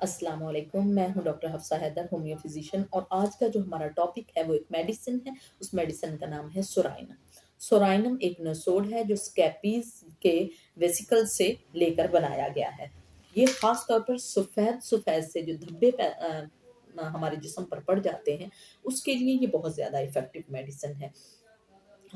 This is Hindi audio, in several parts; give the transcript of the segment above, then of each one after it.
अस्सलाम वालेकुम, मैं हूँ doctor Hafsa Haider, homeo physician. और आज का जो हमारा टॉपिक है वो एक मेडिसिन है। उस मेडिसिन का नाम है सोराइनम। सोराइनम एक नसोड है जो स्कैपीज के वेसिकल से लेकर बनाया गया है। ये खास तौर पर सफ़ेद सफ़ेद से जो धब्बे हमारे जिस्म पर पड़ जाते हैं, उसके लिए ये बहुत ज़्यादा इफ़ेक्टिव मेडिसिन है।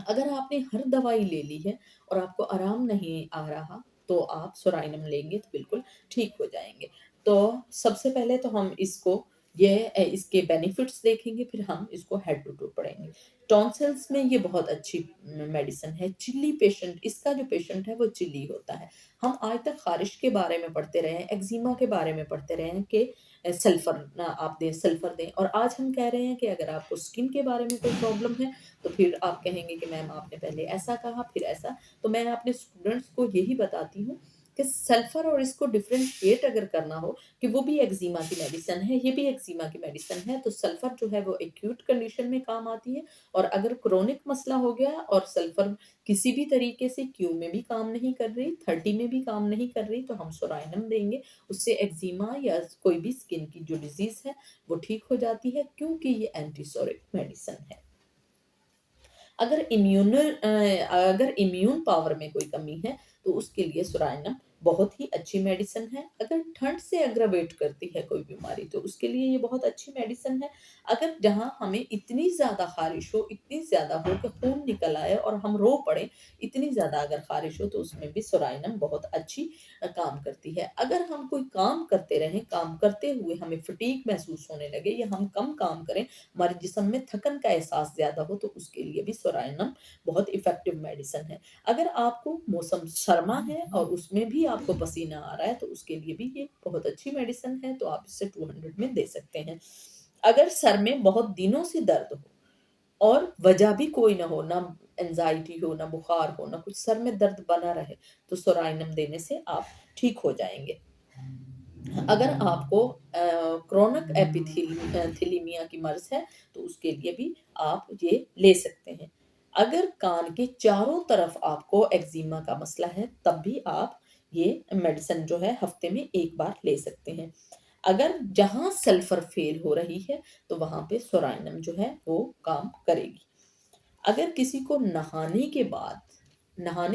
अगर आपने हर दवाई ले ली है और आपको आराम नहीं आ रहा, तो आप सोराइनम लेंगे तो बिल्कुल ठीक हो जाएँगे। तो सबसे पहले तो हम इसके बेनिफिट्स देखेंगे, फिर हम इसको हेड टू टू पढ़ेंगे। टॉन्सिल्स में ये बहुत अच्छी मेडिसिन है। चिल्ली पेशेंट, इसका जो पेशेंट है वो चिल्ली होता है। हम आज तक ख़ारिश के बारे में पढ़ते रहे हैं, एक्ज़ीमा के बारे में पढ़ते रहे हैं कि सल्फ़र आप दें, सल्फ़र दें, और आज हम कह रहे हैं कि अगर आपको स्किन के बारे में कोई प्रॉब्लम है, तो फिर आप कहेंगे कि मैम आपने पहले ऐसा कहा फिर ऐसा। तो मैं अपने स्टूडेंट्स को यही बताती हूँ कि सल्फर और इसको डिफरेंशिएट अगर करना हो कि वो भी एक्जिमा की मेडिसिन है, ये भी एक्जिमा की मेडिसिन है, तो सल्फर जो है वो एक्यूट कंडीशन में काम आती है। और अगर क्रोनिक मसला हो गया और सल्फर किसी भी तरीके से क्यू में भी काम नहीं कर रही, 30 में भी काम नहीं कर रही, तो हम सोराइनम देंगे। उससे एक्जिमा या कोई भी स्किन की जो डिजीज है वो ठीक हो जाती है, क्योंकि ये एंटीसोरिक मेडिसिन है। अगर इम्यून पावर में कोई कमी है, तो उसके लिए सोराइनम बहुत ही अच्छी मेडिसिन है। अगर ठंड से एग्रावेट करती है कोई बीमारी, तो उसके लिए ये बहुत अच्छी मेडिसिन है। अगर जहाँ हमें इतनी ज़्यादा ख़ारिश हो, इतनी ज़्यादा हो कि खून निकल आए और हम रो पड़ें, इतनी ज़्यादा अगर ख़ारिश हो, तो उसमें भी सोराइनम बहुत अच्छी काम करती है। अगर हम कोई काम करते रहें, काम करते हुए हमें फटीग महसूस होने लगे या हम कम काम करें, हमारे जिस्म में थकन का एहसास ज़्यादा हो, तो उसके लिए भी सोराइनम बहुत इफ़ेक्टिव मेडिसिन है। अगर आपको मौसम सरमा है और उसमें भी आपको पसीना आ रहा है, तो उसके लिए भी ये बहुत अच्छी मेडिसिन है, तो आप इसे 200 में दे सकते हैं। अगर सर में बहुत दिनों से दर्द हो और वजह भी कोई ना हो, ना एंजाइटी हो, ना बुखार हो, ना कुछ, सर में दर्द बना रहे, तो सोराइनम देने से आप ठीक हो जाएँगे। अगर आपको क्रोनिक थैलेसीमिया की मर्ज़ है, तो उसके लिए भी आप ये ले सकते हैं। अगर कान के चारों तरफ आपको एक्ज़ीमा का मसला है, तब भी आप ये मेडिसिन जो है हफ़्ते में 1 बार ले सकते हैं। अगर जहाँ सल्फ़र फ़ेल हो रही है, तो वहाँ पे सोराइनम जो है वो काम करेगी। अगर किसी को नहाने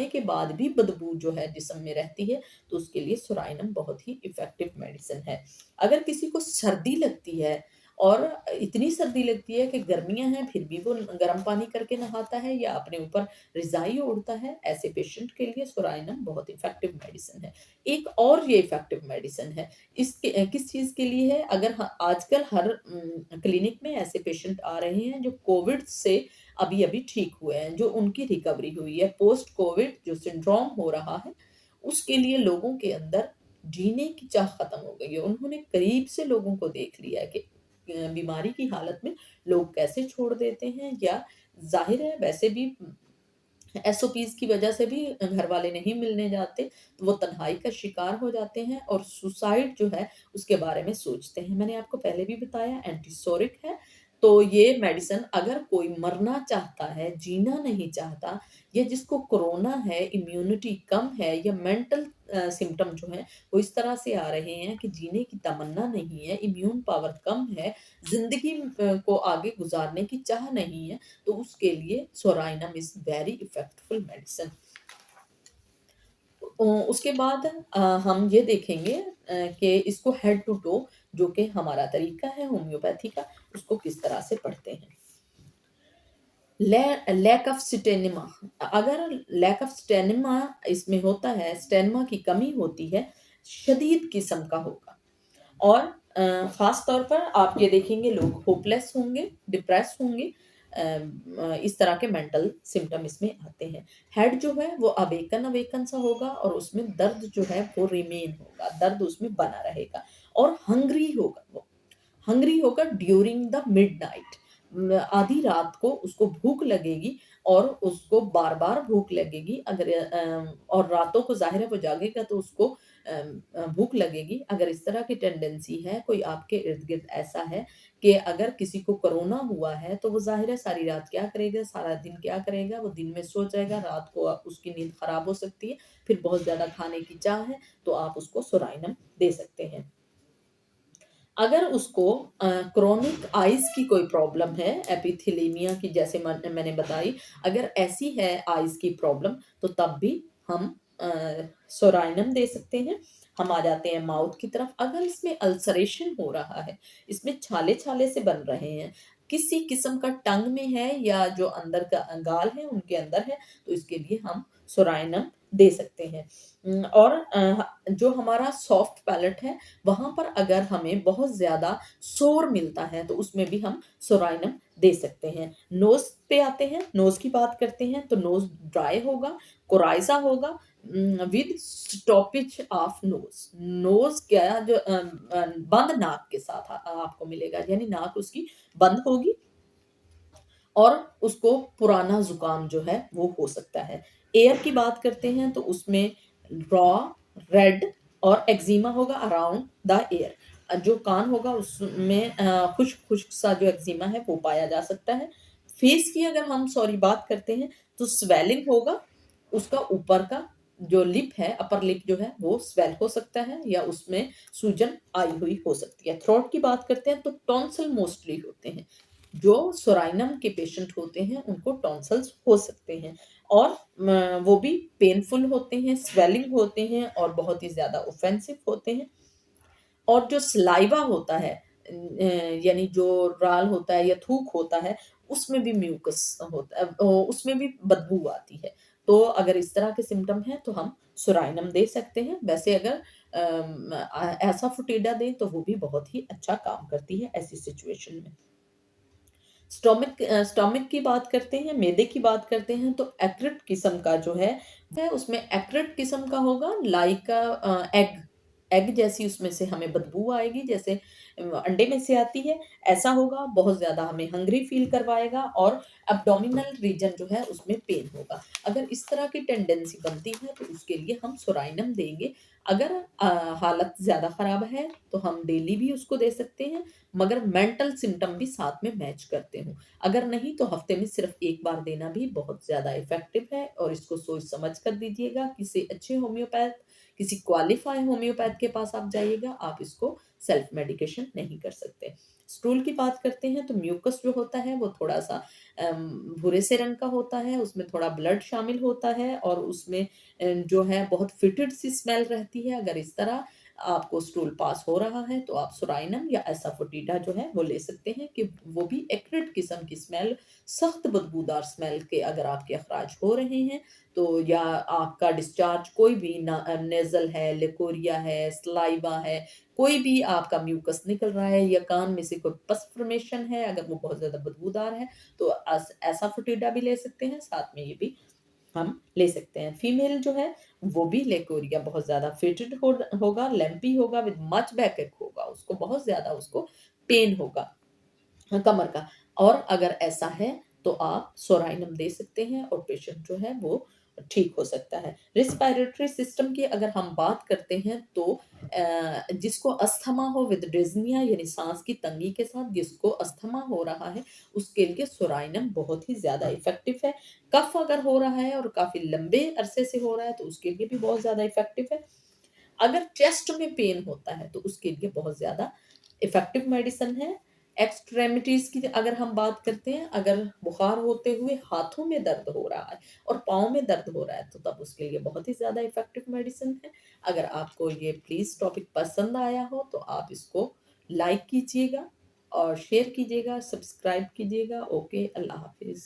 के बाद भी बदबू जो है जिस्म में रहती है, तो उसके लिए सोराइनम बहुत ही इफ़ेक्टिव मेडिसिन है। अगर किसी को सर्दी लगती है और इतनी सर्दी लगती है कि गर्मियाँ हैं, फिर भी वो गर्म पानी करके नहाता है या अपने ऊपर रज़ाई ओढ़ता है, ऐसे पेशेंट के लिए सोराइनम बहुत इफ़ेक्टिव मेडिसिन है। एक और ये इफ़ेक्टिव मेडिसिन है, किस चीज़ के लिए है? अगर आजकल हर क्लिनिक में ऐसे पेशेंट आ रहे हैं जो कोविड से अभी-अभी ठीक हुए हैं, जो उनकी रिकवरी हुई है। पोस्ट कोविड जो सिंड्रोम हो रहा है, उसके लिए लोगों के अंदर जीने की चाह खत्म हो गई है। उन्होंने करीब से लोगों को देख लिया है कि बीमारी की हालत में लोग कैसे छोड़ देते हैं, या ज़ाहिर है वैसे भी एसओपीज़ की वजह से भी घर वाले नहीं मिलने जाते, तो वो तन्हाई का शिकार हो जाते हैं और सुसाइड जो है उसके बारे में सोचते हैं। मैंने आपको पहले भी बताया एंटीसोरिक है, तो ये मेडिसिन अगर कोई मरना चाहता है, जीना नहीं चाहता, या जिसको कोरोना है, इम्यूनिटी कम है, या मेंटल सिम्पटम जो हैं वो इस तरह से आ रहे हैं कि जीने की तमन्ना नहीं है, इम्यून पावर कम है, ज़िंदगी को आगे गुज़ारने की चाह नहीं है, तो उसके लिए psorinum is very effectful medicine. उसके बाद हम ये देखेंगे कि इसको हेड टू टो, जो कि हमारा तरीका है होम्योपैथी का, उसको किस तरह से पढ़ते हैं। लैक ऑफ स्टेनिमा, अगर लैक ऑफ स्टेनिमा इसमें होता है, स्टेनिमा की कमी होती है, शदीद किस्म का होगा। और ख़ास तौर पर आप ये देखेंगे लोग होपलेस होंगे, डिप्रेस होंगे, इस तरह के मेंटल सिम्पटम इसमें आते हैं। हेड जो है वो अवेकन अवेकन सा होगा और उसमें दर्द जो है वो रिमेन होगा, दर्द उसमें बना रहेगा। और हंग्री होगा ड्यूरिंग द मिडनाइट, आधी रात को उसको भूख लगेगी और उसको बार-बार भूख लगेगी। और रातों को ज़ाहिर है वो जागेगा तो उसको भूख लगेगी। अगर इस तरह की टेंडेंसी है, कोई आपके इर्द-गिर्द ऐसा है कि अगर किसी को कोरोना हुआ है, तो वो ज़ाहिर है सारी रात क्या करेगा, सारा दिन क्या करेगा, वो दिन में सो जाएगा, रात को उसकी नींद खराब हो सकती है, फिर बहुत ज़्यादा खाने की चाह है, तो आप उसको सोराइनम दे सकते हैं। अगर उसको क्रोनिक आइज़ की कोई प्रॉब्लम है, एपिथेलियमिया की जैसे मैंने बताई, अगर ऐसी है आइज़ की प्रॉब्लम तो तब भी हम सोराइनम दे सकते हैं। हम आ जाते हैं माउथ की तरफ, अगर इसमें अल्सरेशन हो रहा है, इसमें छाले-छाले से बन रहे हैं, किसी किस्म का टंग में है या जो अंदर का गाल है उनके अंदर है, तो इसके लिए हम सोराइनम दे सकते हैं। और जो हमारा सॉफ्ट पैलेट है वहाँ पर अगर हमें बहुत ज़्यादा शोर मिलता है तो उसमें भी हम सोराइनम दे सकते हैं। नोज़ पे आते हैं, नोज़ की बात करते हैं तो नोज़ ड्राई होगा, कोराइज़ा होगा with stoppage of nose. Nose क्या जो बंद नाक के साथ आपको मिलेगा, यानी नाक उसकी बंद होगी और उसको पुराना ज़ुकाम जो है वो हो सकता है। एयर की बात करते हैं तो उसमें रॉ, रेड और एक्ज़ीमा होगा अराउंड द एयर। जो कान होगा उसमें खुश्क-खुश्क सा जो एक्ज़ीमा है वो पाया जा सकता है। फेस की अगर हम बात करते हैं तो स्वेलिंग होगा, उसका ऊपर का जो लिप है, अपर लिप जो है वो स्वेल हो सकता है या उसमें सूजन आई हुई हो सकती है। थ्रोट की बात करते हैं तो टॉन्सिल मोस्टली होते हैं। जो सोराइनम के पेशेंट होते हैं उनको टॉन्सिल्स हो सकते हैं और वो भी पेनफुल होते हैं, स्वेलिंग होते हैं और बहुत ही ज़्यादा ऑफेंसिव होते हैं। और जो सलाइवा होता है यानी जो राल होता है या थूक होता है, उसमें भी म्यूकस होता है उसमें भी बदबू आती है। तो अगर इस तरह के सिम्पटम हैं तो हम सोराइनम दे सकते हैं। वैसे अगर एसाफोटिडा दें तो वो भी बहुत ही अच्छा काम करती है ऐसी सिचुएशन में। स्टोमक की बात करते हैं, मैदे की बात करते हैं तो एक्रिड किस्म का जो है उसमें एक्रिड किस्म का होगा लाइक एग एग जैसी उसमें से हमें बदबू आएगी जैसे अंडे में से आती है, ऐसा होगा, बहुत ज़्यादा हमें हंग्री फ़ील करवाएगा और एब्डोमिनल रीजन जो है उसमें पेन होगा। अगर इस तरह की टेंडेंसी बनती है तो उसके लिए हम सोराइनम देंगे। अगर हालत ज़्यादा ख़राब है तो हम डेली भी उसको दे सकते हैं, मगर मेंटल सिम्पटम भी साथ में मैच करते हों। अगर नहीं तो हफ्ते में सिर्फ 1 बार देना भी बहुत ज़्यादा इफ़ेक्टिव है और इसको सोच समझ कर दीजिएगा। किसी अच्छे होम्योपैथ, किसी क्वालिफ़ाई होम्योपैथ के पास आप जाइएगा, आप इसको सेल्फ मेडिकेशन नहीं कर सकते। स्टूल की बात करते हैं तो म्यूकस जो होता है वो थोड़ा-सा भूरे से रंग का होता है, उसमें थोड़ा ब्लड शामिल होता है और उसमें जो है बहुत फ़िटेड सी स्मेल रहती है। अगर इस तरह आपको स्टूल पास हो रहा है तो आप सोराइनम या एसाफोटिडा जो है वो ले सकते हैं कि वो भी एक्रिड किस्म की स्मेल, सख्त बदबूदार स्मेल के अगर आपके अखराज हो रहे हैं तो या आपका डिस्चार्ज कोई भी नेज़ल है, लिकोरिया है, सलाइवा है, कोई भी आपका म्यूकस निकल रहा है या कान में से कोई पस फॉर्मेशन है, अगर वो बहुत ज़्यादा बदबूदार है तो एसाफोटिडा भी ले सकते हैं, साथ में ये भी हम ले सकते हैं। फीमेल जो है वो भी लेकोरिया बहुत ज़्यादा फिटेड होगा, लैम्पी होगा विद मच बैकएक होगा, उसको बहुत ज़्यादा उसको पेन होगा कमर का। और अगर ऐसा है तो आप सोराइनम दे सकते हैं और पेशेंट जो है वो ठीक हो सकता है। रिस्पिरेटरी सिस्टम की अगर हम बात करते हैं तो जिसको अस्थमा हो विद डिस्निया यानी साँस की तंगी के साथ जिसको अस्थमा हो रहा है, उसके लिए सोराइनम बहुत ही ज़्यादा इफ़ेक्टिव है। कफ अगर हो रहा है और काफ़ी लंबे अरसे से हो रहा है तो उसके लिए भी बहुत ज़्यादा इफ़ेक्टिव है। अगर चेस्ट में पेन होता है तो उसके लिए बहुत ज़्यादा इफ़ेक्टिव मेडिसिन है। एक्सट्रेमिटीज़ की अगर हम बात करते हैं, अगर बुखार होते हुए हाथों में दर्द हो रहा है और पाँव में दर्द हो रहा है, तो तब उसके लिए बहुत ही ज़्यादा इफ़ेक्टिव मेडिसिन है। अगर आपको ये प्लीज़ टॉपिक पसंद आया हो, तो आप इसको लाइक कीजिएगा और शेयर कीजिएगा, सब्सक्राइब कीजिएगा। ओके, अल्लाह हाफ़िज़।